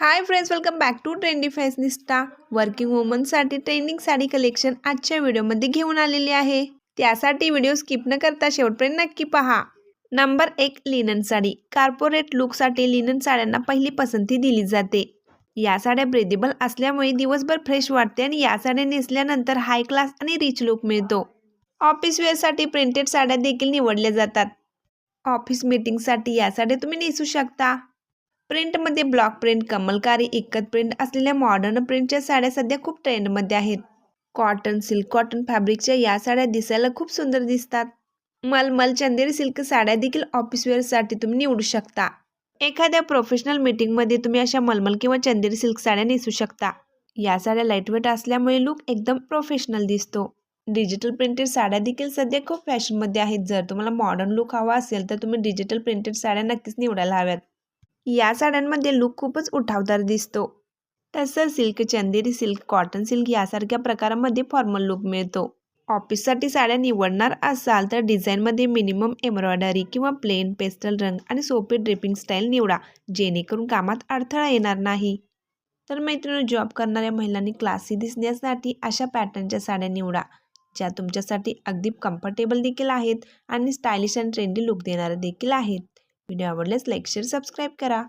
High friends, welcome back to trendy fashionista. Working वुमनसाठी trending sari collection आजच्या व्हिडिओमध्ये घेऊन आलेली आहे. त्यासाठी व्हिडिओ स्किप न करता शेवटपर्यंत नक्की पहा. Number 1, linen sari. कॉर्पोरेट लुकसाठी लिनन साड्यांना पहिली पसंती दिली जाते. या साड्या ब्रेदेबल असल्यामुळे दिवसभर फ्रेश वाटते आणि या साड्या नेसल्यानंतर हाय क्लास आणि रिच लुक मिळतो. ऑफिस वेअरसाठी प्रिंटेड साड्या देखील निवडल्या जातात. ऑफिस मीटिंगसाठी या साड्या तुम्ही नेसू शकता. प्रिंटमध्ये ब्लॉक प्रिंट, कमलकारी, इक्कत प्रिंट असलेल्या मॉडर्न प्रिंटच्या साड्या सध्या खूप ट्रेंडमध्ये आहेत. कॉटन, सिल्क कॉटन फॅब्रिकच्या या साड्या दिसायला खूप सुंदर दिसतात. मलमल, चंदेरी सिल्क साड्या देखील ऑफिस वेअरसाठी तुम्ही निवडू शकता. एखाद्या प्रोफेशनल मीटिंगमध्ये तुम्ही अशा मलमल किंवा चंदेरी सिल्क साड्या नेसू शकता. या साड्या लाईटवेट असल्यामुळे लुक एकदम प्रोफेशनल दिसतो. डिजिटल प्रिंटेड साड्या देखील सध्या खूप फॅशनमध्ये आहेत. जर तुम्हाला मॉडर्न लुक हवा असेल तर तुम्ही डिजिटल प्रिंटेड साड्या नक्कीच निवडायला हव्यात. या साड्यांमध्ये लुक खूपच उठावदार दिसतो. तसंच सिल्क, चंदेरी सिल्क, कॉटन सिल्क यासारख्या प्रकारांमध्ये फॉर्मल लुक मिळतो. ऑफिससाठी साड्या निवडणार असाल तर डिझाईनमध्ये मिनिमम एम्ब्रॉयडरी किंवा प्लेन, पेस्टल रंग आणि सोपे ड्रेपिंग स्टाईल निवडा, जेणेकरून कामात अडथळा येणार नाही. तर मैत्रिणी, जॉब करणाऱ्या महिलांनी क्लासी दिसण्यासाठी अशा पॅटर्नच्या साड्या निवडा, ज्या तुमच्यासाठी अगदी कम्फर्टेबल देखील आहेत आणि स्टायलिश आणि ट्रेंडी लुक देणारे देखील आहेत. व्हिडिओ आवडल्यास लाईक, शेअर, सबस्क्राईब करा.